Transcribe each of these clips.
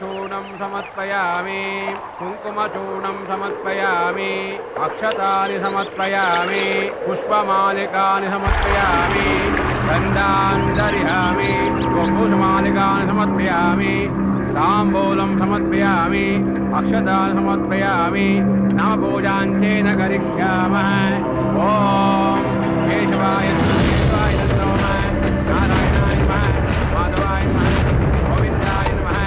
चूर्णं समर्पयामि कुंकुमचूर्णं समर्पयामि अक्षतानि समर्पयामि पुष्पमालिकानि समर्पयामि गन्धान् दर्शयामि पुष्पमालिकानि समर्पयामि ताम्बूलं समर्पयामि अक्षतानि समर्पयामि नाम पूजाञ्चेन करिष्यामः। ओम केशवाय केशवाय नमः नारायणाय नमः माधवाय नमः गोविन्दाय नमः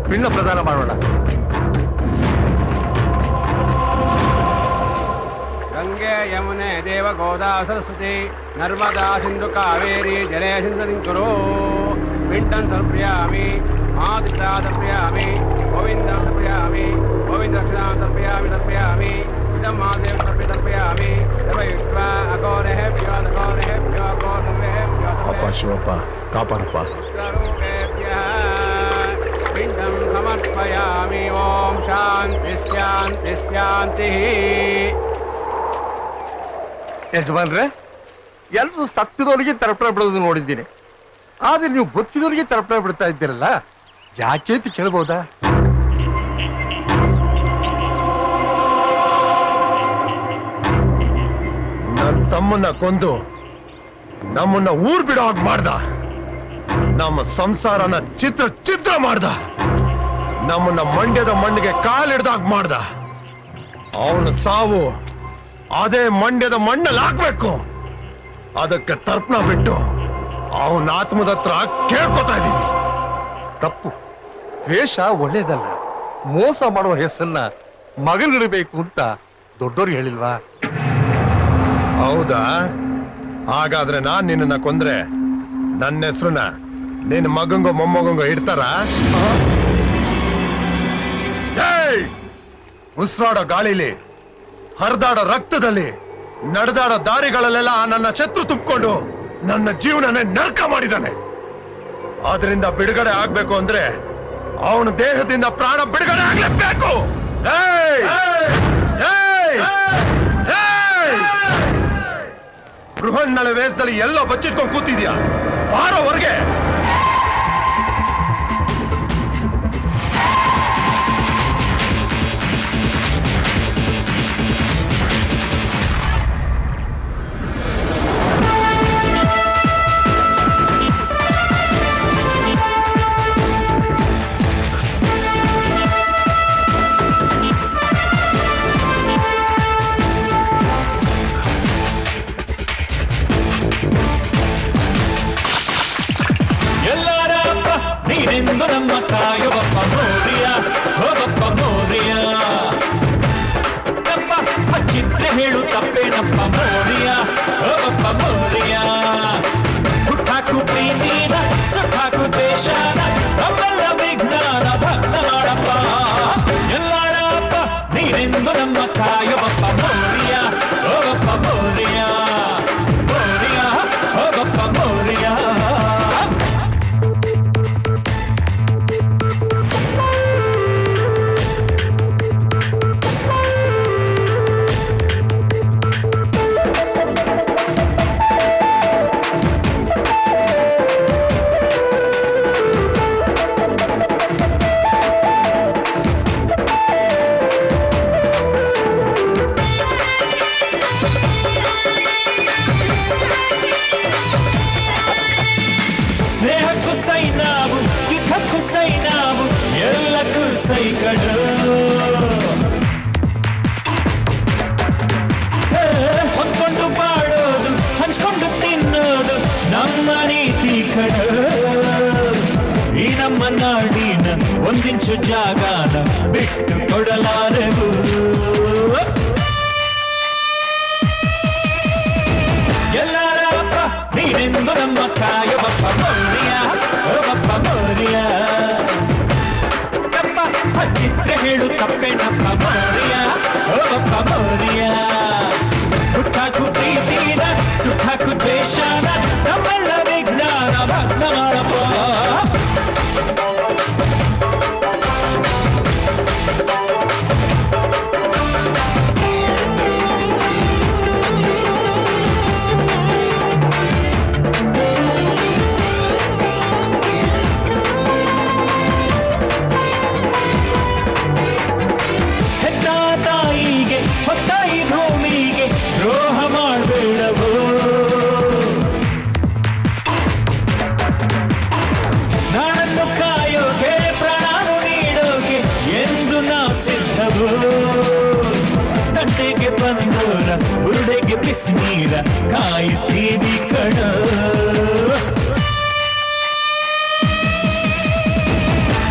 ಪಿಂಡ ಪ್ರದಾನ ಮಾಡೋಣ. ಗಂಗೆ ಯಮುನೆ ದೇವ ಗೋದಾ ಸರಸ್ವತಿ ನರ್ಮದಾ ಸಿಂಧು ಕಾವೇರಿ ಜಲೇ ಸಿಂಧು ಪಿಂಡಂ ಸಮರ್ಪಯಾಮಿ ಮಾತೃತಾ ತರ್ಪಯಾಮಿ ಗೋವಿಂದಂ ತರ್ಪಯಾಮಿ ಗೋವಿಂದ ರಕ್ಷಣಾಂ ತರ್ಪಯಾಮಿ ಇದಂ ಮಾದೇವ ತರ್ಪಯಾಮಿ ಸರ್ವಯುಕ್ತ ಅಘೋರೇಭ್ಯೋ ಅಘೋರೇಭ್ಯೋ ಅಘೋರೇಭ್ಯೋ ಅಪ್ಪ ಶಿವಪ್ಪ ಕಾಪಾಡಪ್ಪ. पिंडं समर्पयामि। ओम शांति शांति शांति। ಯಜಮಾನ್ರೆ, ಎಲ್ಲರೂ ಸತ್ತಿರೋರಿಗೆ ತರ್ಪಣೆ ಬಿಡೋದು ನೋಡಿದ್ದೀನಿ, ಆದ್ರೆ ನೀವು ಬದುಕಿದವರಿಗೆ ತರ್ಪಣೆ ಬಿಡ್ತಾ ಇದ್ದೀರಲ್ಲ, ಯಾಕೆ ಅಂತ ಕೇಳ್ಬೋದಾ? ನನ್ನ ತಮ್ಮನ್ನ ಕೊಂದು ನಮ್ಮನ್ನ ಊರ್ ಬಿಡೋ ಹಾಗೆ ಮಾಡ್ದ, ನಮ್ಮ ಸಂಸಾರನ ಚಿತ್ರ ಚಿತ್ರ ಮಾಡ್ದ, ನಮ್ಮನ್ನ ಮಂಡ್ಯದ ಮಣ್ಣಿಗೆ ಕಾಲಿಡ್ದಾಗ ಮಾಡ್ದ. ಅವನ ಸಾವು ಅದೇ ಮಂಡ್ಯದ ಮಣ್ಣಲ್ಲಿ ಹಾಕ್ಬೇಕು. ಅದಕ್ಕೆ ತರ್ಪಣ ಬಿಟ್ಟು ಅವನ ಆತ್ಮದ ಹತ್ರ ಕೇಳ್ಕೊತಾ ಇದ್ದೀನಿ. ತಪ್ಪು, ದ್ವೇಷ ಒಳ್ಳೇದಲ್ಲ. ಮೋಸ ಮಾಡುವ ಹೆಸರನ್ನ ಮಗನಿಡಬೇಕು ಅಂತ ದೊಡ್ಡೋರು ಹೇಳಿಲ್ವಾ? ಹೌದಾ? ಹಾಗಾದ್ರೆ ನಾನ್ ನಿನ್ನ ಕೊಂದ್ರೆ ನನ್ನ ಹೆಸರನ್ನ ನಿನ್ನ ಮಗಂಗೋ ಮೊಮ್ಮಗಂಗೋ ಇಡ್ತಾರ? ಉಸಿರಾಡೋ ಗಾಳಿಲಿ, ಹರಿದಾಡೋ ರಕ್ತದಲ್ಲಿ, ನಡೆದಾಡೋ ದಾರಿಗಳಲ್ಲೆಲ್ಲ ನನ್ನ ಶತ್ರು ತುಂಬಿಕೊಂಡು ನನ್ನ ಜೀವನನೇ ನರಕ ಮಾಡಿದ್ದಾನೆ. ಆದ್ರಿಂದ ಬಿಡುಗಡೆ ಆಗ್ಬೇಕು ಅಂದ್ರೆ ಅವನ ದೇಹದಿಂದ ಪ್ರಾಣ ಬಿಡುಗಡೆ ಆಗ್ಲೇಬೇಕು. ಬೃಹನ್ನಳ ವೇಷದಲ್ಲಿ ಎಲ್ಲ ಬಚ್ಚಿಟ್ಕೊಂಡು ಕೂತಿದ್ಯಾ? ಬಾರೋವರೆಗೆ. ನೀನೆಂದು ನಮ್ಮ ಕಾಯೋ ಬಪ್ಪ ಮೋರಿಯ, ಓ ಬಪ್ಪ ಮೋರಿಯ. ನಮ್ಮ ಹಚ್ಚಿದ್ರೆ ಹೇಳು ತಪ್ಪೇನಪ್ಪ ಮೋರಿಯ, ಓ ಬಪ್ಪ ಮೋರಿಯ. ಹುಟ್ಟಾಕು ಪ್ರೀತಿನ ಸುಟ್ಟಾಕು ದೇಶನ ನಮ್ಮೆಲ್ಲ ವಿಜ್ಞಾನ ಭಕ್ತ ಮಾಡಪ್ಪ. ಎಲ್ಲಾಡಪ್ಪ ನೀನೆಂದು ನಮ್ಮ ಕಾಯೋ ಬಪ್ಪ ಮೋರಿಯ, ಓ ಬಪ್ಪ ಮೋರಿಯ, ಮೋರಿಯ, ಓ ಬಪ್ಪ ಮೋರಿಯ. ಸ್ನೇಹಕ್ಕೂ ಸೈ ನಾವು, ಯುದ್ಧಕ್ಕೂ ಸೈ ನಾವು, ಎಲ್ಲಕ್ಕೂ ಸೈ ಕಡು. ಹೊಂದ್ಕೊಂಡು ಬಾಳೋದು, ಹಂಚ್ಕೊಂಡು ತಿನ್ನೋದು ನಮ್ಮ ನೀತಿ ಕಡು. ಈ ನಮ್ಮ ನಾಡಿನ ಒಂದಿಂಚು ಜಾಗನ ಬಿಟ್ಟು ಕೊಡಲಾರೆವು. ಎಲ್ಲಾರಪ್ಪ ನೀನೆಂದು ನಮ್ಮ ಕಾಯೋ ಬಪ್ಪ ಮೋರಿಯ, ಓ ಬಪ್ಪ ಮೋರಿಯ. ತಪ್ಪ ಹಚ್ಚಿದ್ರೆ ಹೇಳು ತಪ್ಪೇನಪ್ಪ ಮೋರಿಯ, ಓ ಬಪ್ಪ ಮೋರಿಯ. ಹುಟ್ಟಾಕು ಪ್ರೀತಿನ ಸುಟ್ಟಾಕು ದ್ವೇಷನ ನಮ್ಮೆಲ್ಲ ವಿಜ್ಞಾನ ಭಗ್ನ ಮಾಡಪ್ಪ. ಹೆತ್ತ ತಾಯಿಗೆ ಹೊತ್ತಾಯಿ ಭೂಮಿಗೆ ದ್ರೋಹ ಮಾಡಬೇಡವೋ. ನಾನನ್ನು ಕಾಯೋಕೆ ಪ್ರಾಣನು ನೀಡೋಕೆ ಎಂದು ನಾ ಸಿದ್ಧವೋ. ತಂಟೆಗೆ ಬಂದೋರ ಬುರುಡೆಗೆ ಬಿಸಿನೀರ ಕಾಯಿಸ್ತೀವಿ ಕಣ.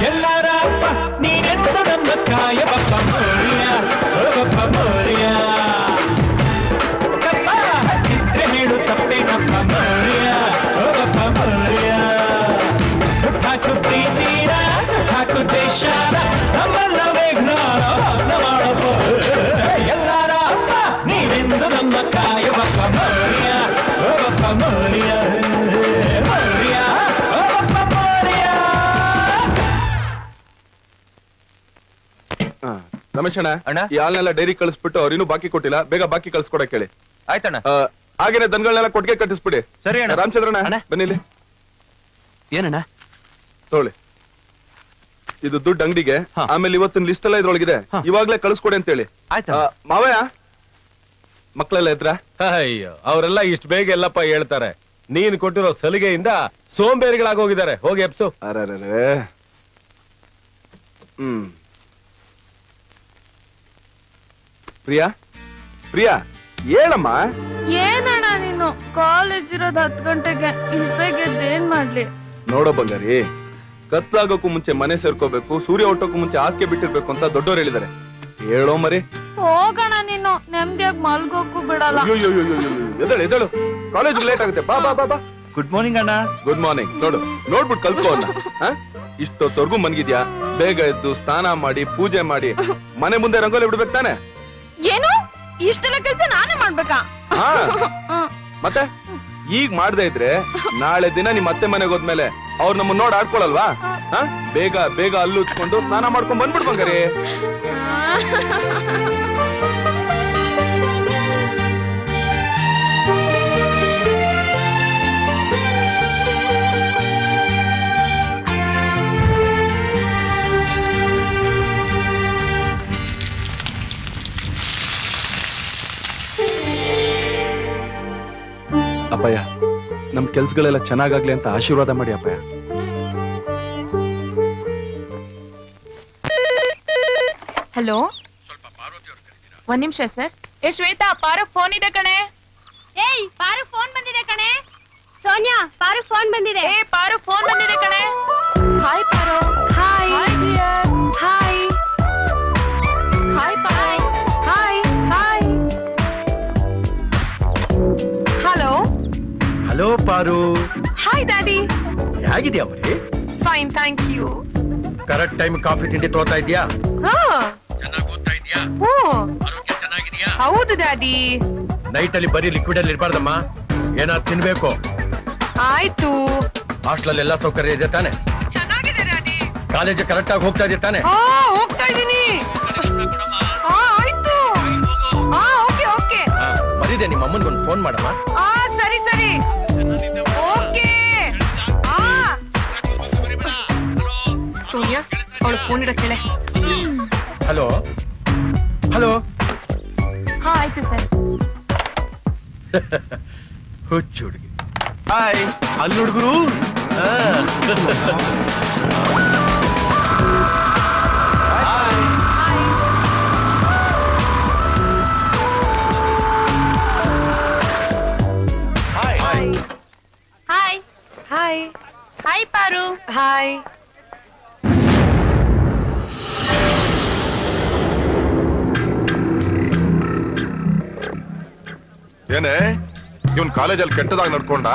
ಎಲ್ಲಾರಪ್ಪ ನೀನೆಂದು ನಮ್ಮ ಕಾಯ ಬಪ್ಪ ಮೋರಿಯ, ಓ ಬಪ್ಪ ಮೋರಿಯ. ತಪ್ಪ ಹಚ್ಚಿದ್ರೆ ಹೇಳು ತಪ್ಪೇನಪ್ಪ ಮೋರಿಯ, ಓ ಬಪ್ಪ ಮೋರಿಯ. ಹುಟ್ಟಾಕು ಪ್ರೀತಿನ ಸುಟ್ಟಾಕು ದೇಶನ ನಮ್ಮೆಲ್ಲ ವಿಜ್ಞಾನ ಭಗ್ನ ಮಾಡಪ್ಪ. ಎಲ್ಲಾರಪ್ಪ ನೀನೆಂದು ನಮ್ಮ ಕಾಯ ಬಪ್ಪ ಮೋರಿಯ, ಓ ಬಪ್ಪ ಮೋರಿಯ, ಮೋರಿಯ, ಓ ಬಪ್ಪ ಮೋರಿಯ. ರಮೇಶ್ ಅಣ್ಣ, ಅಣ್ಣ? ಈ ಹಾಲ್ನೆಲ್ಲ ಡೈರಿ ಕಳಿಸ್ಬಿಟ್ಟು ಅವ್ರಿನ್ನೂ ಬಾಕಿ ಕೊಟ್ಟಿಲ್ಲ, ಬೇಗ ಬಾಕಿ ಕಳ್ಸ್ಕೊಡಕ್ ಹೇಳಿ. ಆಯ್ತಣ್ಣ. ಹಾಗೇನೆ ದನಗಳನ್ನೆಲ್ಲ ಕೊಟ್ಟಿಗೆ ಕಟ್ಟಿಸ್ಬಿಡಿ. ಸರಿ ಅಣ್ಣ. ರಾಮಚಂದ್ರಣ್ಣ ಅಣ್ಣ? ಬನ್ನಿಲಿ, ಏನಣ್ಣ? ತಗೊಳ್ಳಿ. ಇದು ದುಡ್ಡು ಅಂಗಡಿಗೆ. ಹಾ. ಆಮೇಲೆ ಇವತ್ತಿನ ಲಿಸ್ಟ್ ಎಲ್ಲ ಇದ್ರೊಳಗಿದೆ, ಹಾ. ಇವಾಗ್ಲೇ ಕಳಿಸ್ಕೊಡಿ ಅಂತ ಹೇಳಿ. ಆಯ್ತಣ್ಣ. ಮಾವಯ್ಯ, ಮಕ್ಕಳೆಲ್ಲ ಇದ್ರ? ಅಯ್ಯೋ, ಅವರೆಲ್ಲ ಇಷ್ಟು ಬೇಗ ಎಲ್ಲಪ್ಪ ಹೇಳ್ತಾರೆ. ನೀನ್ ಕೊಟ್ಟಿರೋ ಸಲಿಗೆಯಿಂದ ಸೋಂಬೇರಿಗಳಾಗೋಗಿದ್ದಾರೆ. ಹೋಗಿ ಎಪ್ಸು. ಅರೇ. ಪ್ರಿಯಾ, ಪ್ರಿಯಾ ಹೇಳಮ್ಮ. ಏನಣ್ಣ ನೀನು ಕಾಲೇಜ್ ಇರೋದ್ 10 ಗಂಟೆಗೆ, ಇಷ್ಟ ಬೇಗ ಏನ್ ಮಾಡ್ಲಿ? ನೋಡೋ ಬಂಗಾರಿ, ಕತ್ಲಾಗೋಕ್ಕೂ ಮುಂಚೆ ಮನೆ ಸೇರ್ಕೋಬೇಕು, ಸೂರ್ಯ ಹುಟ್ಟೋಕ್ಕೂ ಮುಂಚೆ ಹಾಸಿಗೆ ಬಿಟ್ಟಿರ್ಬೇಕು ಅಂತ ದೊಡ್ಡೋರು ಹೇಳಿದಾರೆ. ಹೇಳೋ ಮರಿ. ಹೋಗಣ ನೀನು, ನೆಮ್ಮದಿಯಾಗಿ ಮಲ್ಗೋಕು ಬಿಡಲ್ಲ. ಎದಳು ಎದಳು, ಕಾಲೇಜ್ ಲೇಟ್ ಆಗುತ್ತೆ. ಬಾ ಬಾ ಬಾ ಬಾ. ಗುಡ್ ಮಾರ್ನಿಂಗ್ ಅಣ್ಣ. Good morning. ನೋಡ್ಬಿಟ್ಟು ಕಲ್ತ್ಕೋ ಅನ್ನ. ಇಷ್ಟೊತ್ತವರೆಗೂ ಮನ್ಗಿದ್ಯಾ? ಬೇಗ ಎದ್ದು ಸ್ನಾನ ಮಾಡಿ ಪೂಜೆ ಮಾಡಿ ಮನೆ ಮುಂದೆ ರಂಗೋಲಿ ಬಿಡ್ಬೇಕು ತಾನೆ? ಏನು ಇಷ್ಟೆಲ್ಲ ಕೆಲ್ಸ ನಾನೇ ಮಾಡ್ಬೇಕಾ? ಹಾ ಮತ್ತೆ ಈಗ ಮಾಡ್ದೆ ಇದ್ರೆ ನಾಳೆ ದಿನ ನಿಮ್ ಅತ್ತೆ ಮನೆಗೆ ಹೋದ್ಮೇಲೆ ಅವ್ರು ನಮ್ಮನ್ನ ನೋಡ್ ಆಡ್ಕೊಳಲ್ವಾ? ಬೇಗ ಬೇಗ ಅಲ್ಲು ಉಚ್ಕೊಂಡು ಸ್ನಾನ ಮಾಡ್ಕೊಂಡ್ ಬಂದ್ಬಿಡ್ ಬಂಗಾರಿ. ಅಪ್ಪಯ್ಯ, ನಮ್ ಕೆಲ್ಸಗಳೆಲ್ಲ ಚೆನ್ನಾಗಾಗ್ಲಿ ಅಂತ ಆಶೀರ್ವಾದ ಮಾಡಿ ಅಪ್ಪಯ್ಯ. ಹಲೋ, ಒಂದ್ ನಿಮಿಷ ಸರ್. ಶ್ವೇತಾ, ಪಾರಕ್ ಫೋನ್ ಇದೆ ಕಣೆ. ಏಯ್, ಪಾರು ಫೋನ್ ಬಂದಿದೆ ಕಣೆ. ಸೋನಿಯಾ, ಪಾರು ಫೋನ್ ಬಂದಿದೆ. ಪಾರಕ್ ಫೋನ್ ಬಂದಿದೆ ಕಣೆ. ಹಾಯ್ ಪಾರೋ. Hi. Hi dear. Hi. Hi ಪಾಯ್. Hi. Hi. Hello. Hello Paru. Hi daddy. ಹೇಗಿದ್ಯಾ ಮರಿ? Fine, thank you. Correct time coffee ತಿಂಡಿ ತೋತಾ ಇದ್ಯಾ? ಹಾ. ಚೆನ್ನಾಗಿ ಓದ್ತಾ ಇದ್ಯಾ? ಆರೋಗ್ಯ ಚೆನ್ನಾಗಿದ್ಯಾ? ಹೌದು ಡ್ಯಾಡಿ. ನೈಟ್ ಅಲ್ಲಿ ಬರೀ ಲಿಕ್ವಿಡ್ ಅಲ್ಲಿ ಇರ್ಬಾರ್ದಮ್ಮ, ಏನಾದ್ರು ತಿನ್ಬೇಕು. ಆಯ್ತು. ಹಾಸ್ಟೆಲ್ ಎಲ್ಲ ಸೌಕರ್ಯ ಇದೆ ತಾನೆ? ಚೆನ್ನಾಗಿದೆ ಡ್ಯಾಡಿ. ಕಾಲೇಜ್ ಕರೆಕ್ಟ್ ಆಗಿ ಹೋಗ್ತಾ ಇದೆಯಾ ತಾನೆ? ಹೋಗ್ತಾ ಇದೀನಿ. ಆಯ್ತು. Okay okay. ಮರಿದೆ ನಿಮ್ಮ ಅಮ್ಮನ್ಗೆ ಒಂದು ಫೋನ್ ಮಾಡಮ್ಮ. ಸರಿ ಸರಿ. ಓಕೆ. ಸೋನಿಯಾ, ಅವಳು ಫೋನ್ ಇಡಕ್ ಹೇಳೆ. Hello hello. ಆಯ್ತು ಸರ್. ಹುಚ್ಚು ಹುಡುಗಿ. ಹಾಯ್. ಅಲ್ಲಿ ಹುಡುಗರು. ಹಾಯ್. ಹಾಯ್. ಹಾಯ್ ಪಾರು. ಹಾಯ್. ಏನೇ ಇವನ್ ಕಾಲೇಜಲ್ಲಿ ಕೆಟ್ಟದಾಗ ನಡ್ಕೊಂಡ,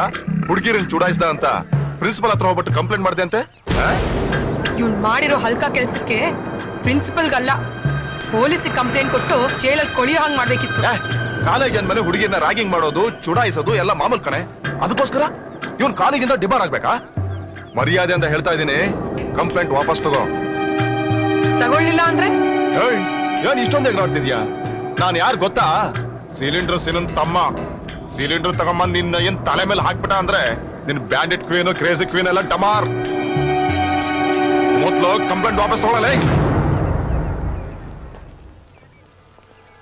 ಹುಡುಗಿರನ್ ಚುಡಾಯಿಸ್ದ ಅಂತ ಪ್ರಿನ್ಸಿಪಲ್ ಹತ್ರ ಹೋಗ್ಬಿಟ್ಟು ಕಂಪ್ಲೇಂಟ್ ಮಾಡಿದೆ ಅಂತೆ. ಇವ್ನ್ ಮಾಡಿರೋ ಹಲ್ಕ ಕೆಲ್ಸಕ್ಕೆ ಪ್ರಿನ್ಸಿಪಲ್ಗಲ್ಲ, ಪೊಲೀಸಿಗೆ ಕಂಪ್ಲೇಂಟ್ ಕೊಟ್ಟು ಜೈಲಲ್ಲಿ ಕೊಳಿಯೋ ಹಂಗ್ ಮಾಡ್ಬೇಕಿತ್ತು. ಕಾಲೇಜ್ ಅಂದ್ಮೇಲೆ ಹುಡುಗಿನ ರ್ಯಾಗಿಂಗ್ ಮಾಡೋದು, ಚುಡಾಯಿಸೋದು ಎಲ್ಲ ಮಾಮೂಲ್ ಕಣೆ. ಅದಕ್ಕೋಸ್ಕರ ಇವನ್ ಕಾಲೇಜಿಂದ ಡಿಬಾರ್ ಆಗ್ಬೇಕಾ? ಮರ್ಯಾದೆ ಅಂತ ಹೇಳ್ತಾ ಇದೀನಿ, ಕಂಪ್ಲೇಂಟ್ ವಾಪಸ್ ತಗೋ. ತಗೊಳ್ಳಿಲ್ಲ ಅಂದ್ರೆ? ಏನ್ ಇಷ್ಟೊಂದೇ ನೋಡ್ತಿದ್ಯಾ? ನಾನ್ ಯಾರು ಗೊತ್ತಾ? ಸಿಲಿಂಡರ್ ಸಿಲನ್ ತಮ್ಮ. ಸಿಲಿಂಡರ್ ತಗೊಂಬಂದ್ ನಿನ್ನ ಏನ್ ತಲೆ ಮೇಲೆ ಹಾಕ್ಬಿಟ್ಟ ಅಂದ್ರೆ ನಿನ್ ಬ್ಯಾಂಡೆಡ್ ಕ್ವೀನ್, ಕ್ರೇಜಿ ಕ್ವೀನ್ ಎಲ್ಲ ಡಮಾರ್. ಮೊದ್ಲು ಕಂಪ್ಲೇಂಟ್ ವಾಪಸ್ ತಗೊಳ್ಳಲೇ.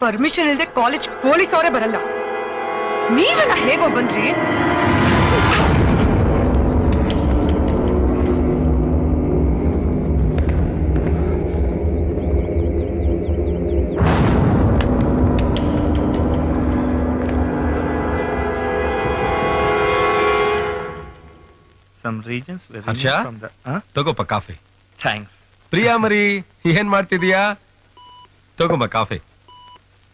ಪರ್ಮಿಷನ್ ಇಲ್ಲದೆ ಕಾಲೇಜ್ ಪೊಲೀಸ್ ಅವರೇ ಬರಲ್ಲ. ನೀವೆಲ್ಲ ಹೇಗೋ ಬಂದ್ರಿ? Some regions were Harsha, removed from the ತಗೋಪ ಕಾಫಿ. thanks. ಪ್ರಿಯಾ ಮರಿ, ಏನ್ ಮಾಡ್ತಿದೀಯಾ? ತಗೋಮ್ಮ ಕಾಫಿ.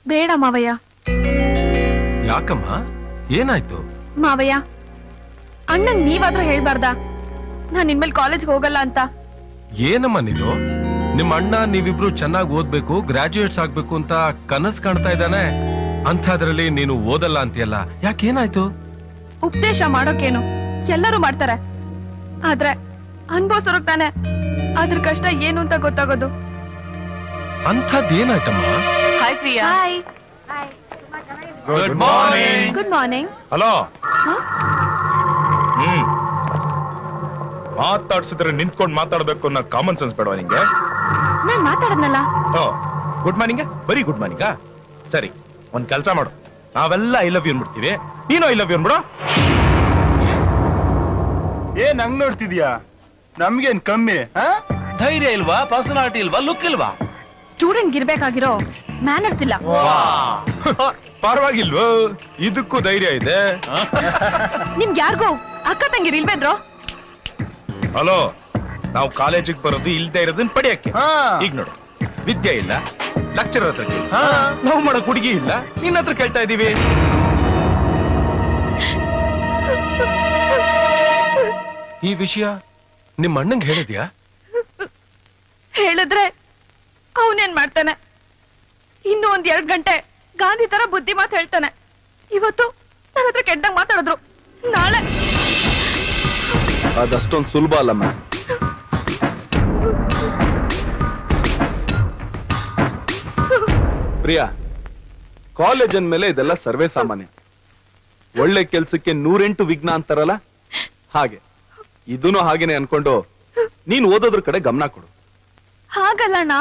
ಬೇಡ ಮಾವಯ್ಯ. ಯಾಕಮ್ಮ, ಏನಾಯ್ತು? ಮಾವಯ್ಯ, ಅಣ್ಣಂಗ್ ನೀವಾದ್ರೂ ಹೇಳ್ಬಾರ್ದಾ ನಾನ್ ಇನ್ಮೇಲೆ ಕಾಲೇಜ್ಗೆ ಹೋಗಲ್ಲ ಅಂತ? ಏನಮ್ಮ ನೀನು? ನಿಮ್ಮ ಅಣ್ಣ ನೀವಿಬ್ರು ಚೆನ್ನಾಗಿ ಓದ್ಬೇಕು, ಗ್ರಾಜುಯೇಟ್ಸ್ ಆಗ್ಬೇಕು ಅಂತ ಕನಸು ಕಾಣ್ತಾ ಇದ್ದಾನೆ. ಅಂಥದ್ರಲ್ಲಿ ನೀನು ಓದಲ್ಲ ಅಂತೀಯಲ್ಲ, ಯಾಕೇನಾಯ್ತು? ಉಪದೇಶ ಮಾಡೋಕೇನು, ಎಲ್ಲರೂ ಮಾಡ್ತಾರೆ. ಆದ್ರೆ ಅನ್ಭವಿಸೋರ್ಗ್ ತಾನೆ ಅದ್ರ ಕಷ್ಟ ಏನು ಅಂತ ಗೊತ್ತಾಗೋದು. ಅಂಥದ್ದೇನಾಯ್ತಮ್ಮ? Hi Priya. Hi. Good morning. Good morning. Hello. ಮಾತಾಡ್ಸಿದ್ರೆ ನಿಂತ್ಕೊಂಡು ಮಾತಾಡ್ಬೇಕು ಅನ್ನೋ ಕಾಮನ್ ಸೆನ್ಸ್ ಬೇಡವಾ ನಿಂಗೆ? ನಾನ್ ಮಾತಾಡದ್ನಲ್ಲ. ಗುಡ್ ಮಾರ್ನಿಂಗ್, ಬರೀ ಗುಡ್ ಮಾರ್ನಿಂಗ್. ಸರಿ, ಒಂದ್ ಕೆಲ್ಸ ಮಾಡು, ನಾವೆಲ್ಲ ಐ ಲವ್ ಯು ಅನ್ಬಿಡ್ತೀವಿ, ನೀನು ಐ ಲವ್ ಯು ಅನ್ಬಿಡು. ಏನ್ ಹಂಗ್ ನೋಡ್ತಿದ್ಯಾ? ನಮ್ಗೇನ್ ಕಮ್ಮಿ? ಧೈರ್ಯ ಇಲ್ವಾ, ಪರ್ಸನಾಲಿಟಿ ಇಲ್ವಾ, ಲುಕ್ ಇಲ್ವಾ? ಸ್ಟೂಡೆಂಟ್ ಇರ್ಬೇಕಾಗಿರೋ ಮ್ಯಾನರ್ಸ್ ಇಲ್ಲ. ಪರವಾಗಿಲ್ವೋ, ಇದಕ್ಕೂ ಧೈರ್ಯ ಇದೆ. ನಿಮ್ಗೆ ಯಾರಿಗೂ ಅಕ್ಕ ತಂಗಿರ್ ಇಲ್ವೇನ್ರೋ? ಹಲೋ, ನಾವು ಕಾಲೇಜಿಗೆ ಬರೋದು ಇಲ್ದೇ ಇರೋದನ್ನ ಪಡೆಯಕ್ಕೆ. ಈಗ ನೋಡು, ವಿದ್ಯೆ ಇಲ್ಲ, ಲೆಕ್ಚರರ್ ಹತ್ರ ಕೇಳಿ, ನಾವು ಮಾಡಕ್ ಹುಡುಗಿ ಇಲ್ಲ, ನಿನ್ನ ಹತ್ರ ಕೇಳ್ತಾ ಇದೀವಿ. ಈ ವಿಷಯ ನಿಮ್ಮ ಅಣ್ಣಂಗೆ ಹೇಳಿದ್ಯಾ? ಹೇಳಿದ್ರೆ ಅವನೇನ್ ಮಾಡ್ತಾನೆ? ಇನ್ನು ಒಂದ್ 2 ಗಂಟೆ ಗಾಂಧಿ ತರ ಬುದ್ಧಿ ಮಾತು ಹೇಳ್ತಾನೆ. ಇವತ್ತು ನನ್ನ ಹತ್ರ ಕೆಟ್ಟದಾಗ ಮಾತಾಡಿದ್ರು, ನಾಳೆ ಅದಷ್ಟೊಂದು ಸುಲಭ ಅಲ್ಲಮ್ಮ. ಪ್ರಿಯಾ, ಕಾಲೇಜ್ ಅಂದ್ಮೇಲೆ ಇದೆಲ್ಲ ಸರ್ವೇ ಸಾಮಾನ್ಯ. ಒಳ್ಳೆ ಕೆಲ್ಸಕ್ಕೆ 108 ವಿಘ್ನ ಅಂತಾರಲ್ಲ ಹಾಗೆ, ಇದೂನು ಹಾಗೇನೆ ಅನ್ಕೊಂಡು ನೀನ್ ಓದೋದ್ರ ಕಡೆ ಗಮನ ಕೊಡು. ಹಾಗಲ್ಲಣ್ಣ,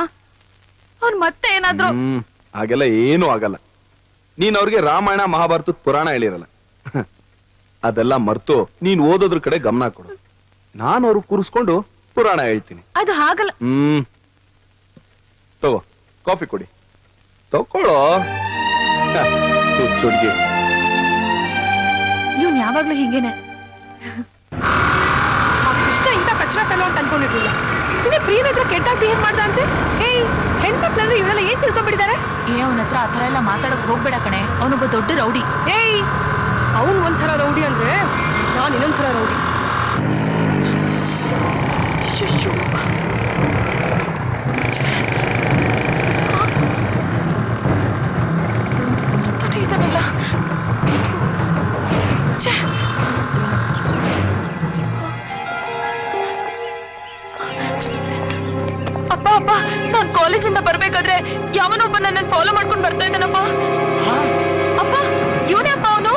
ಅವ್ನ್ ಮತ್ತೆ ಏನಾದ್ರು. ಹಾಗೆಲ್ಲ ಏನೂ ಆಗಲ್ಲ. ನೀನ್ ಅವ್ರಿಗೆ ರಾಮಾಯಣ ಮಹಾಭಾರತದ ಪುರಾಣ ಹೇಳಿರಲ್ಲ, ಅದೆಲ್ಲ ಮರ್ತು ನೀನ್ ಓದೋದ್ರ ಕಡೆ ಗಮನ ಕೊಡು. ನಾನು ಅವ್ರಿಗೆ ಕೂರಿಸ್ಕೊಂಡು ಪುರಾಣ ಹೇಳ್ತೀನಿ. ಅದು ಹಾಗಲ್ಲ. ತಗೋ ಕಾಫಿ ಕೊಡಿ, ತಗೊಳ್ಳೋ. ಹುಡುಗಿ, ಇವ್ನ್ ಯಾವಾಗ್ಲೂ ಹೀಗೇನೆ. ಆ ಕೃಷ್ಣ ಇಂಥ ಕಚ್ಚರ ಫೆಲೋ ಅಂತ ಅನ್ಕೊಂಡಿರ್ಲಿಲ್ಲ. ಇನ್ನು ಪ್ರೀನ್ ಹತ್ರ ಕೆಟ್ಟಾಗಿ ಬಿಹೇವ್ ಮಾಡ್ದ ಅಂತೆ. ಏಯ್, ಹೆಣ್ಮಕ್ಳಂದ್ರೆ ಇವರೆಲ್ಲ ಏನ್ ತಿಳ್ಕೊಂಡ್ಬಿಟ್ಟಿದ್ದಾರೆ? ಅವನ ಹತ್ರ ಆ ಥರ ಎಲ್ಲ ಮಾತಾಡಕ್ ಹೋಗ್ಬೇಡ ಕಣೆ, ಅವನೊಬ್ಬ ದೊಡ್ಡ ರೌಡಿ. ಏಯ್, ಅವನ್ ಒಂಥರ ರೌಡಿ ಅಂದ್ರೆ ನಾನು ಇನ್ನೊಂಥರ ರೌಡಿ. ಅಪ್ಪ ಅಪ್ಪ, ನಾನ್ ಕಾಲೇಜಿಂದ ಬರ್ಬೇಕಾದ್ರೆ ಯಾವನೊಬ್ಬ ನನ್ನ ಫಾಲೋ ಮಾಡ್ಕೊಂಡು ಬರ್ತಾ ಇದ್ದಾನಪ್ಪ. ಅಪ್ಪ, ಇವನೇ ಅಪ್ಪ ಅವನು.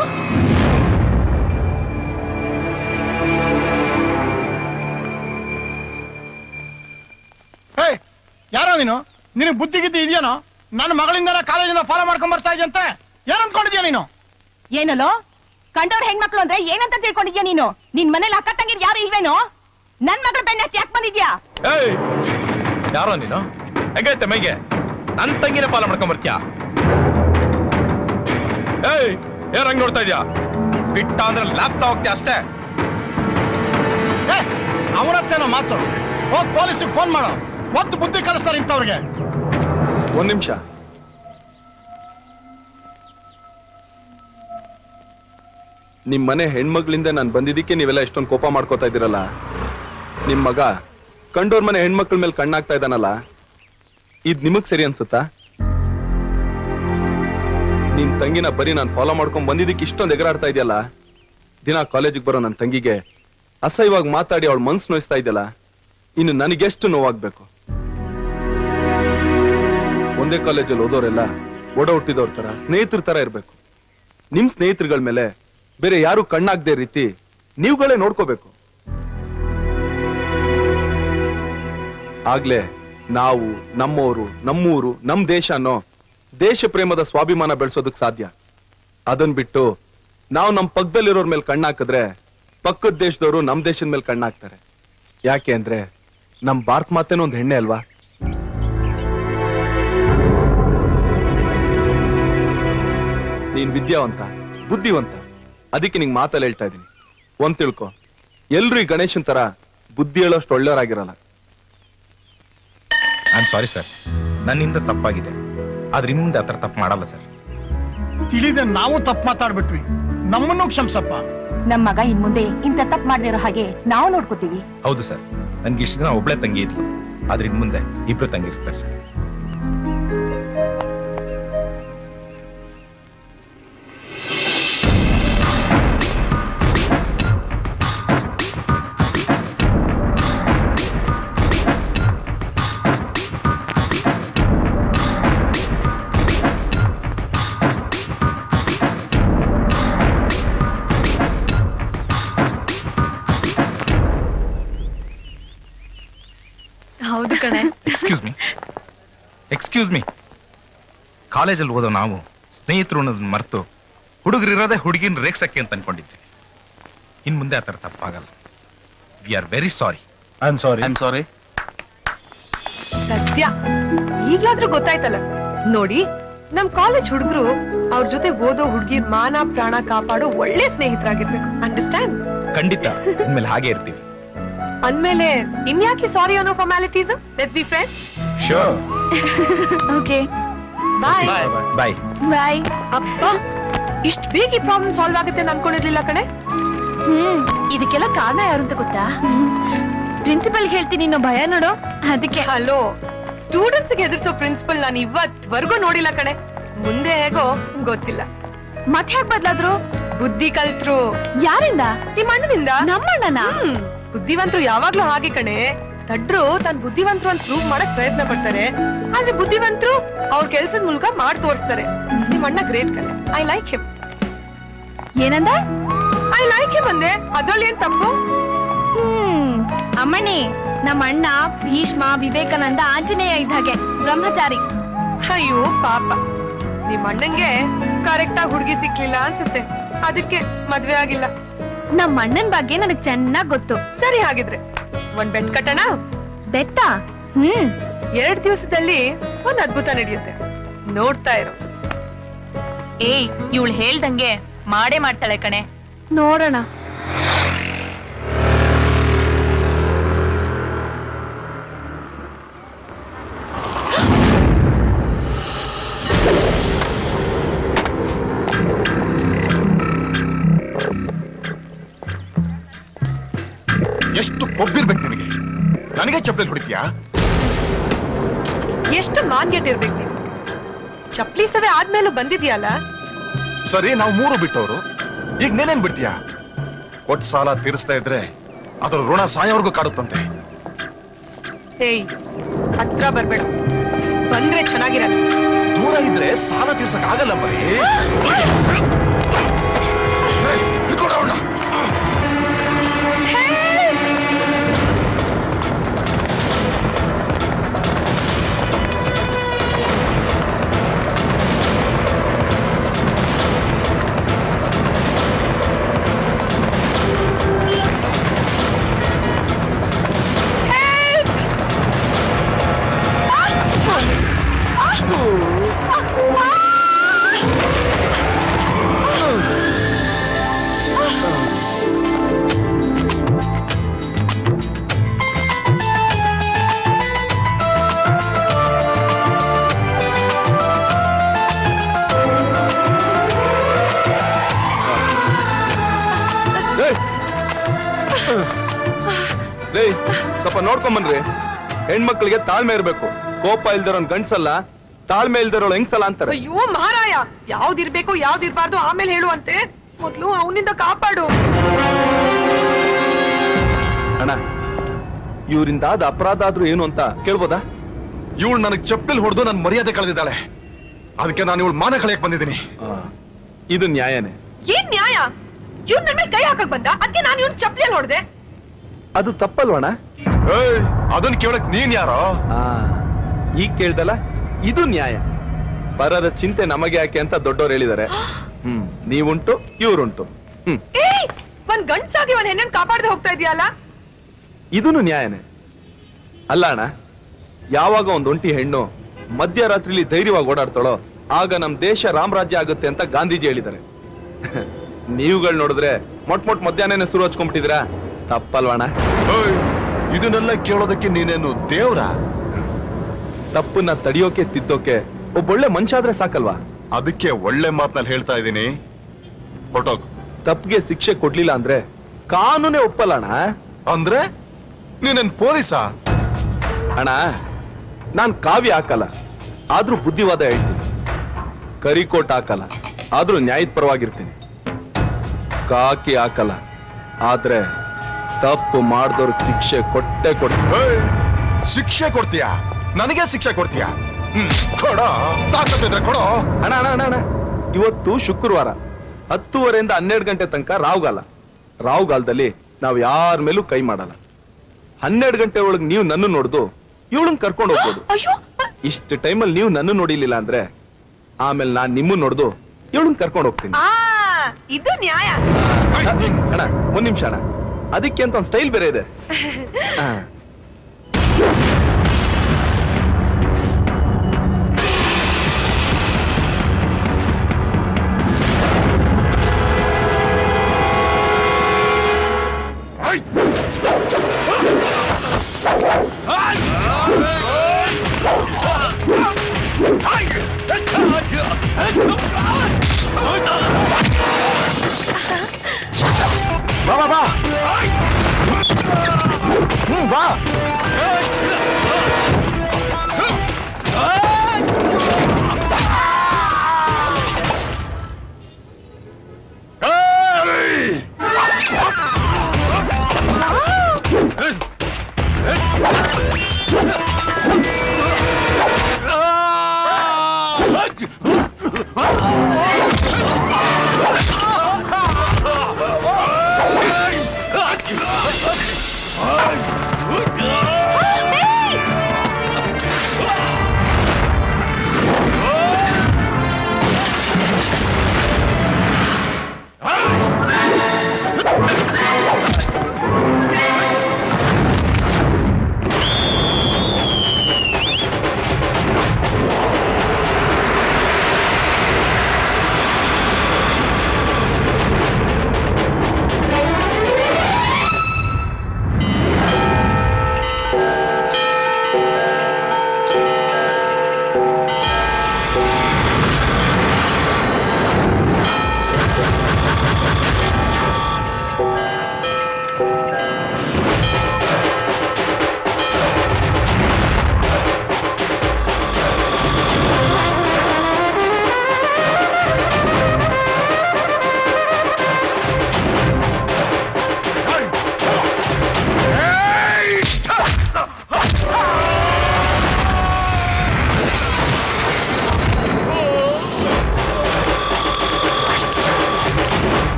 ಯಾರೋ ನೀನು? ನಿನಗೆ ಬುದ್ಧಿ ಗಿದ್ದಿ ಇದೆಯೇನೋ? ನನ್ನ ಮಗಳಿಂದ ಕಾಲೇಜಿಂದ ಫಾಲೋ ಮಾಡ್ಕೊಂಡ್ ಬರ್ತಾ ಇದೆಯಂತೆ. ಏನ್ ಅನ್ಕೊಂಡಿದ್ಯಾ ನೀನು? ಏನಲ್ಲೋ ಕಂಡವ್ರ ಹೆಣ್ಮಕ್ಳು ಅಂದ್ರೆ ಏನಂತ ತಿಳ್ಕೊಂಡಿದ್ಯಾ ನೀನು? ನಿನ್ ಮನೇಲಿ ಅಕ್ಕ ತಂಗಿರ್ ಯಾರು ಇಲ್ವೇನೋ? ನನ್ ಮಗಳ ಬೆನ್ನ ಯಾಕೆ ಬಂದಿದ್ಯಾ? ಯಾರೋ ನೀನು? ಹೆಂಗೈತೆ ಮೈಗೆ? ನನ್ ತಂಗಿನ ಫಾಲೋ ಮಾಡ್ಕೊಂಡ್ ಬರ್ತೀಯಾ? ಏನ್ ಹಂಗ್ ನೋಡ್ತಾ ಇದ್ಯಾ? ಬಿಟ್ಟ ಅಂದ್ರೆ ಲ್ಯಾಪ್ತಾ ಹೋಗ್ತೀಯ ಅಷ್ಟೇ. ಅವನತ್ತೇನೋ ಮಾತು. ಹೋಗ್ ಪೊಲೀಸಿಗೆ ಫೋನ್ ಮಾಡೋ. ಒತ್ತು ಬುದ್ಧಿ ಕಲಿಸ್ತಾರೆ ಇಂಥವ್ರಿಗೆ. ಒಂದ್ ನಿಮಿಷ. ನಿಮ್ ಮನೆ ಹೆಣ್ಮಕ್ಳಿಂದ ನಾನು ಬಂದಿದ್ದಕ್ಕೆ ನೀವೆಲ್ಲ ಎಷ್ಟೊಂದು ಕೋಪ ಮಾಡ್ಕೋತಾ ಇದ್ದೀರಲ್ಲ. ನಿಮ್ ಮಗ ಕಂಡೋರ್ ಮನೆ ಹೆಣ್ಮಕ್ಳ ಮೇಲೆ ಕಣ್ಣಾಗ್ತಾ ಇದ್ದಾನಲ್ಲ, ಇದ್ ನಿಮಗ್ ಸರಿ ಅನ್ಸುತ್ತಾ? ನಿನ್ ತಂಗಿನ ಬರೀ ನಾನು ಫಾಲೋ ಮಾಡ್ಕೊಂಡ್ ಬಂದಿದ್ದಕ್ಕೆ ಇಷ್ಟೊಂದು ಎಗರಾಡ್ತಾ ಇದೆಯಲ್ಲ. ದಿನ ಕಾಲೇಜಿಗೆ ಬರೋ ನನ್ನ ತಂಗಿಗೆ ಅಸಹ್ಯವಾಗಿ ಮಾತಾಡಿ ಅವಳ ಮನ್ಸು ನೋಯಿಸ್ತಾ ಇದೆಯಲ್ಲ, ಇನ್ನು ನನಗೆಷ್ಟು ನೋವಾಗ್ಬೇಕು? ಒಂದೇ ಕಾಲೇಜಲ್ಲಿ ಓದೋರೆಲ್ಲ ಒಡ ಹುಟ್ಟಿದವ್ರ ತರ ಸ್ನೇಹಿತರ ತರ ಇರ್ಬೇಕು. ನಿಮ್ ಸ್ನೇಹಿತರುಗಳ ಮೇಲೆ ಬೇರೆ ಯಾರು ಕಣ್ಣಾಗದೆ ರೀತಿ ನೀವುಗಳೇ ನೋಡ್ಕೋಬೇಕು. ಆಗ್ಲೇ ನಾವು, ನಮ್ಮವರು, ನಮ್ಮೂರು, ನಮ್ ದೇಶ ಅನ್ನೋ ದೇಶ ಪ್ರೇಮದ ಸ್ವಾಭಿಮಾನ ಬೆಳೆಸೋದಕ್ ಸಾಧ್ಯ. ಅದನ್ ಬಿಟ್ಟು ನಾವು ನಮ್ ಪಕ್ಕದಲ್ಲಿರೋರ್ ಮೇಲೆ ಕಣ್ಣಾಕಿದ್ರೆ ಪಕ್ಕದ ದೇಶದವರು ನಮ್ ದೇಶದ ಮೇಲೆ ಕಣ್ಣಾಕ್ತಾರೆ. ಯಾಕೆ ಅಂದ್ರೆ ನಮ್ ಭಾರತ ಮಾತೇನೋ ಒಂದ್ ಹೆಣ್ಣೆ ಅಲ್ವಾ? ನೀನ್ ವಿದ್ಯಾವಂತ, ಬುದ್ಧಿವಂತ, ಅದಕ್ಕೆ ನಿಂಗೆ ಮಾತಲ್ಲಿ ಹೇಳ್ತಾ ಇದೀನಿ. ಒಂದ್ ತಿಳ್ಕೊ, ಎಲ್ರು ಈ ಗಣೇಶನ್ ತರ ಬುದ್ಧಿ ಹೇಳೋಷ್ಟು ಒಳ್ಳೆಯವರಾಗಿರಲ್ಲ. ಐ ಆಮ್ ಸಾರಿ ಸರ್, ನನ್ನಿಂದ ತಪ್ಪಾಗಿದೆ. ಆದ್ರೆ ಇನ್ನು ಮುಂದೆ ಆತರ ತಪ್ಪು ಮಾಡಲ್ಲ ಸರ್. ತಿಳಿದೆ ನಾವು ತಪ್ಪು ಮಾತಾಡ್ಬಿಟ್ವಿ, ನಮ್ಮನ್ನು ಕ್ಷಮಿಸಪ್ಪ. ನಮ್ ಮಗ ಇನ್ ಮುಂದೆ ಇಂಥ ತಪ್ಪು ಮಾಡದಿರೋ ಹಾಗೆ ನಾವು ನೋಡ್ಕೋತೀವಿ. ಹೌದು ಸರ್, ನನ್ಗೆ ಇಷ್ಟು ದಿನ ಒಬ್ಳೆ ತಂಗಿ ಇದ್ಲು, ಆದ್ರೆ ಇನ್ ಮುಂದೆ ಇಬ್ರು ತಂಗಿ ಇರ್ತಾರೆ ಸರ್. ಹೌದು ಕಣೆ. Excuse me. ಕಾಲೇಜಲ್ಲಿ ಓದೋ ನಾವು ಸ್ನೇಹಿತರು ಅನ್ನೋದನ್ನ ಮರೆತು ಹುಡುಗರಿರೋದೇ ಹುಡುಗಿನ ರೇಗ್ಸಕ್ಕೆ ಅಂತ ಅನ್ಕೊಂಡಿದ್ವಿ. ಇನ್ ಮುಂದೆ ಆತರ ತಪ್ಪಾಗಲ್ಲ. We are very sorry. I am sorry. ಸತ್ಯ, ಈಗ್ಲಾದ್ರೂ ಗೊತ್ತಾಯ್ತಲ್ಲ. ನೋಡಿ, ನಮ್ ಕಾಲೇಜ್ ಹುಡುಗರು ಅವ್ರ ಜೊತೆ ಓದೋ ಹುಡುಗಿರ್ ಮಾನ ಪ್ರಾಣ ಕಾಪಾಡೋ ಒಳ್ಳೆ ಸ್ನೇಹಿತರಾಗಿರ್ಬೇಕು. ಅಂಡರ್ಸ್ಟ್ಯಾಂಡ್? ಖಂಡಿತ, ಇನ್ಮೇಲೆ ಹಾಗೆ ಇರ್ತೀವಿ. ಅಂದ್ಮೇಲೆ ಇನ್ಯಾಕೆ ಸಾರಿ ಅನ್ನೋ formalities? Let's be friends. Sure. Okay, bye. Bye. Bye. ಅಪ್ಪ, ಇಷ್ಟು ಬೇಗ ಈ ಪ್ರಾಬ್ಲಮ್ ಸಾಲ್ವ್ ಆಗುತ್ತೆ ಅಂತ ಅನ್ಕೊಂಡಿರ್ಲಿಲ್ಲ ಕಣೆ. ಇದಕ್ಕೆಲ್ಲ ಕಾರಣ ಯಾರು ಅಂತ ಗೊತ್ತಾ? ಪ್ರಿನ್ಸಿಪಲ್ ಹೇಳ್ತೀನಿ, ನೀನು ಭಯ ನೋಡು ಅದಕ್ಕೆ. ಹಲೋ, ಸ್ಟೂಡೆಂಟ್ಸ್ ಹೆದರ್ಸೋ ಪ್ರಿನ್ಸಿಪಲ್ ನಾನು ಇವತ್ವರೆಗೂ ನೋಡಿಲ್ಲ ಕಣೆ. ಮುಂದೆ ಹೇಗೋ ಗೊತ್ತಿಲ್ಲ. ಮತ್ತೆ ಹೇಗ್ ಬದ್ಲಾದ್ರು? ಬುದ್ಧಿ ಕಲ್ತ್ರು. ಯಾರಿಂದ? ನಿಮ್ಮ ಅಣ್ಣನಿಂದ. ನಮ್ಮಣ್ಣನ? ಬುದ್ಧಿವಂತರು ಯಾವಾಗ್ಲೂ ಹಾಗೆ ಕಣೆ. ತಡ್ರು ತನ್ನ ಬುದ್ಧಿವಂತರು ಅಂತ ಪ್ರೂವ್ ಮಾಡಕ್ ಪ್ರಯತ್ನ ಪಡ್ತಾರೆ, ಆದ್ರೆ ಬುದ್ಧಿವಂತರು ಅವ್ರ ಕೆಲ್ಸದ ಮೂಲಕ ಮಾಡಿ ತೋರಿಸ್ತಾರೆ. ನಿಮ್ಮ ಅಣ್ಣ ಗ್ರೇಟ್ ಕಣೆ. I like him. ಏನಂದ? ಐ ಲೈಕ್ ಹಿಮ್ ಅಂದೆ. ಅದ್ರಲ್ಲಿ ಏನ್ ತಪ್ಪು? ಅಮ್ಮಣ್ಣಿ, ನಮ್ಮ ಅಣ್ಣ ಭೀಷ್ಮ, ವಿವೇಕಾನಂದ, ಆಂಜನೇಯ ಇದ್ದ ಹಾಗೆ ಬ್ರಹ್ಮಚಾರಿ. ಅಯ್ಯೋ ಪಾಪ, ನಿಮ್ಮ ಅಣ್ಣಂಗೆ ಕರೆಕ್ಟ್ ಆಗಿ ಹುಡುಗಿ ಸಿಕ್ಲಿಲ್ಲ ಅನ್ಸುತ್ತೆ, ಅದಕ್ಕೆ ಮದ್ವೆ ಆಗಿಲ್ಲ. ನಮ್ಮ ಅಣ್ಣನ್ ಬಗ್ಗೆ ನನಗ್ ಚೆನ್ನಾಗ್ ಗೊತ್ತು. ಸರಿ, ಹಾಗಿದ್ರೆ ಒಂದ್ ಬೆಟ್ ಕಟ್ಟಣ. ಬೆಟ್ಟ? 2 ದಿವಸದಲ್ಲಿ ಒಂದ್ ಅದ್ಭುತ ನಡೆಯುತ್ತೆ, ನೋಡ್ತಾ ಇರೋ. ಏಯ್, ಇವಳು ಹೇಳ್ದಂಗೆ ಮಾಡೇ ಮಾಡ್ತಾಳೆ ಕಣೆ. ನೋಡೋಣ. ಕೊಬ್ಬಿರ್ಬೇಕು ನಿನಗೆ. ನನಗೆ ಚಪ್ಪಲಿ ಹೊಡಿತೀಯಾ? ಎಷ್ಟು ಮಾನ್ಗೆಟ್ಟಿರ್ಬೇಕು ನೀವು. ಚಪ್ಲಿ ಸವೆ ಆದ್ಮೇಲೂ ಬಂದಿದ್ಯಲ್ಲ. ಸರಿ, ನಾವು 3 ಬಿಟ್ಟವರು, ಈಗ ನೀನೇನ್ ಬಿಡ್ತೀಯಾ? ಕೊಟ್ಟು ಸಾಲ ತೀರಿಸ್ತಾ ಇದ್ರೆ ಅದರ ಋಣ ಸಾಯೋವರೆಗೂ ಕಾಡುತ್ತಂತೆ. ಏಯ್, ಹತ್ರ ಬರ್ಬೇಡ. ಬಂದ್ರೆ ಚೆನ್ನಾಗಿರಲ್ಲ. ದೂರ ಇದ್ರೆ ಸಾಲ ತೀರ್ಸಕ್ ಆಗಲ್ಲ ಬರೀ. ಸ್ವಲ್ಪ ನೋಡ್ಕೊಂಬನ್ರಿ. ಹೆಣ್ಮಕ್ಳಿಗೆ ತಾಳ್ಮೆ ಇರ್ಬೇಕು. ಕೋಪ ಇಲ್ದಿರೋನ್ ಗಂಡ್ಸಲ್ಲ, ತಾಳ್ಮೆ ಇಲ್ದಿರೋಳು ಹೆಂಗ್ಸಲ್ಲ ಅಂತಾರೆ. ಅಯ್ಯೋ ಮಹಾರಾಯ, ಯಾವ್ದಿರ್ಬೇಕು ಯಾವ್ದಿರ್ಬಾರ್ದು ಆಮೇಲೆ ಹೇಳುವಂತೆ, ಮೊದ್ಲು ಅವನಿಂದ ಕಾಪಾಡು. ಅಣ್ಣ, ಇವರಿಂದಾದ ಅಪರಾಧ ಆದ್ರೂ ಏನು ಅಂತ ಕೇಳ್ಬೋದಾ? ಇವಳು ನನಗೆ ಚಪ್ಪಲಿ ಹೊಡೆದು ನನ್ನ ಮರ್ಯಾದೆ ಕಳೆದಿದ್ದಾಳೆ. ಅದಕ್ಕೆ ನಾನು ಇವಳು ಮಾನ ಕಳೆಯಕ್ ಬಂದಿದ್ದೀನಿ. ಇದು ನ್ಯಾಯನೇ? ಏನ್ ನ್ಯಾಯ? ಇವ್ನ ನನ್ನ ಮೇಲೆ ಕೈ ಹಾಕಕ್ ಬಂದ, ಅದಕ್ಕೆ ನಾನು ಇವ್ನ ಚಪ್ಪಲಿಯಲ್ಲಿ ಹೊಡೆದೆ. ಅದು ತಪ್ಪಲ್ವಣ? ಅದನ್ನ ಕೇಳಕ್ ನೀನ್ ಯಾರೋ? ಈಗ ಕೇಳ್ದಲ್ಲ, ಇದು ನ್ಯಾಯ. ಪರದ ಚಿಂತೆ ನಮಗೆ ಯಾಕೆ ಅಂತ ದೊಡ್ಡವ್ರು ಹೇಳಿದ್ದಾರೆ. ನೀವುಂಟು, ಇವ್ರುಂಟು. ಒಂದ್ ಗಂಡ್ಸಾಗಿ ಒಂದ್ ಹೆಣ್ಣನ್ ಕಾಪಾಡದೆ ಹೋಗ್ತಾ ಇದೆಯಲ್ಲ, ಇದೂನು ನ್ಯಾಯನೇ ಅಲ್ಲ ಅಣ್ಣ? ಯಾವಾಗ ಒಂದ್ ಒಂಟಿ ಹೆಣ್ಣು ಮಧ್ಯರಾತ್ರಿಲಿ ಧೈರ್ಯವಾಗಿ ಓಡಾಡ್ತಾಳೋ ಆಗ ನಮ್ ದೇಶ ರಾಮರಾಜ್ಯ ಆಗುತ್ತೆ ಅಂತ ಗಾಂಧೀಜಿ ಹೇಳಿದ್ದಾರೆ. ನೀವುಗಳು ನೋಡಿದ್ರೆ ಮೊಟ್ ಮಧ್ಯಾಹ್ನ ಶುರು ಹಚ್ಕೊಂಡ್ಬಿಟ್ಟಿದ್ರ. ತಪ್ಪಲ್ವಣ? ಇದನ್ನೆಲ್ಲ ಕೇಳೋದಕ್ಕೆ ನೀನೇನು ದೇವ್ರ? ತಪ್ಪನ್ನ ತಡಿಯೋಕೆ ತಿದ್ದೋಕೆ ಒಬ್ಬೊಳ್ಳೆ ಮನುಷ್ಯ ಆದ್ರೆ ಸಾಕಲ್ವಾ? ಅದಕ್ಕೆ ಒಳ್ಳೆ ಮಾತ್ನಲ್ಲಿ ಹೇಳ್ತಾ ಇದ್ದೀನಿ, ಹೊರಟೋಗು. ತಪ್ಪಿಗೆ ಶಿಕ್ಷೆ ಕೊಡ್ಲಿಲ್ಲ ಅಂದ್ರೆ ಕಾನೂನೇ ಒಪ್ಪಲ್ಲಣ್ಣ. ಅಂದ್ರೆ ನೀನೇನ್ ಪೊಲೀಸಾ? ಅಣ್ಣ, ನಾನ್ ಕಾವ್ಯ ಹಾಕಲ್ಲ, ಆದ್ರೂ ಬುದ್ಧಿವಾದ ಹೇಳ್ತೀನಿ. ಕರಿಕೋಟ್ ಹಾಕಲ್ಲ, ಆದ್ರೂ ನ್ಯಾಯದ ಪರವಾಗಿರ್ತೀನಿ. ಕಾಕಿ ಹಾಕಲ್ಲ, ಆದ್ರೆ ತಪ್ಪು ಮಾಡ್ದವ್ರಿಗೆ ಶಿಕ್ಷೆ ಕೊಟ್ಟೆ ಕೊಡ್ತೀನಿ. ಶಿಕ್ಷೆ ಕೊಡ್ತೀಯಾ? ನನಗೆ ಶಿಕ್ಷೆ ಕೊಡ್ತೀಯಾ? ಕೊಡೋ, ತಾಕತ್ತಿದ್ರೆ ಕೊಡೋ. ಅಣ್ಣ ಅಣ್ಣ ಅಣ್ಣ ಅಣ್ಣ, ಇವತ್ತು ಶುಕ್ರವಾರ 10:30 ಇಂದ 12 ಗಂಟೆ ತನಕ ರಾವ್ಗಾಲ. ರಾವ್ಗಾಲದಲ್ಲಿ ನಾವ್ ಯಾರ ಮೇಲೂ ಕೈ ಮಾಡಲ್ಲ. 12 ಗಂಟೆ ಒಳಗೆ ನೀವು ನನ್ನ ನೋಡ್ದು ಇವಳನ್ನ ಕರ್ಕೊಂಡು ಹೋಗ್ಬೋದು. ಇಷ್ಟು ಟೈಮಲ್ಲಿ ನೀವು ನನ್ನ ನೋಡಿಲಿಲ್ಲ ಅಂದ್ರೆ ಆಮೇಲೆ ನಾನ್ ನಿಮ್ಮನ್ನ ನೋಡ್ದು ಇವಳನ್ನ ಕರ್ಕೊಂಡು ಹೋಗ್ತೀನಿ. ಇದು ನ್ಯಾಯ. ಅಣ್ಣ, ಒಂದ್ ನಿಮಿಷ ಅಣ್ಣ, ಅದಕ್ಕೆ ಅಂತ ಒಂದು ಸ್ಟೈಲ್ ಬೇರೆ ಇದೆ. ಬಾ ಬಾ ಬಾ. ಬಾ.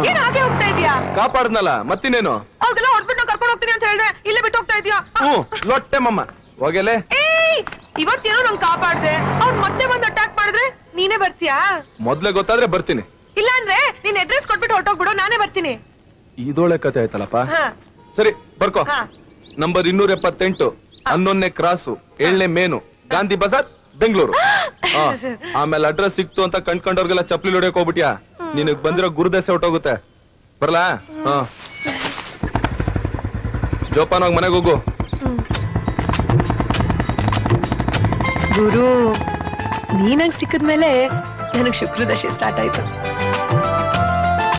ಏನ್ ಹಾಗೆ ಹೋಗ್ತಾ ಇದೀಯಾ? ಕಾಪಾಡ್ನಲ್ಲ ಮತ್ತಿನೇನು? ಅವ್ರಿಗೆಲ್ಲ ಹೊಡ್ಬಿಟ್ಟು ಕರ್ಕೊಂಡು ಹೋಗ್ತೀನಿ ಅಂತ ಹೇಳ್ದೆ, ಇಲ್ಲೇ ಬಿಟ್ಟು ಹೋಗ್ತಾ ಇದೀಯಾ? ಲೊಟ್ಟೆ ಮಮ್ಮ ಹೋಗಲೆ. ಇವತ್ತೇನೋ ನಂಗೆ ಕಾಪಾಡ್ದೆ, ಅವ್ನ್ ಮತ್ತೆ ಬಂದು ಅಟ್ಯಾಕ್ ಮಾಡಿದ್ರೆ ನೀನೇ ಬರ್ತೀಯಾ? ಮೊದ್ಲೇ ಗೊತ್ತಾದ್ರೆ ಬರ್ತೀನಿ. ಇಲ್ಲ ಅಂದ್ರೆ ನೀನ್ ಅಡ್ರೆಸ್ ಕೊಟ್ಬಿಟ್ಟು ಹೊರಟೋಗ್ಬಿಡು, ನಾನೇ ಬರ್ತೀನಿ. ಇದೊಳೆ ಕತೆ ಆಯ್ತಲ್ಲಪ್ಪ. ಸರಿ ಬರ್ಕೋ. ನಂಬರ್ 278 11ನೇ ಕ್ರಾಸು 7ನೇ ಮೇನು ಗಾಂಧಿ ಬಜಾರ್ ಬೆಂಗಳೂರು. ಆಮೇಲೆ ಅಡ್ರೆಸ್ ಸಿಕ್ತು ಅಂತ ಕಂಡ್ಕೊಂಡವ್ರಿಗೆಲ್ಲ ಚಪ್ಲಿ ಹೊಡಿಯಕ್ ಹೋಗ್ಬಿಟ್ಯಾ, ನಿನಗ್ ಬಂದಿರೋ ಗುರುದೆಸೆ ಹೊಟ್ಟೋಗುತ್ತೆ. ಬರ್ಲಾ? ಜೋಪಾನಾಗ್ ಮನೆಗೆ ಹೋಗು. ಗುರು, ನೀನಂಗ್ ಸಿಕ್ಕದ್ಮೇಲೆ ನನಗ್ ಶುಕ್ರದಶೆ ಸ್ಟಾರ್ಟ್ ಆಯ್ತು.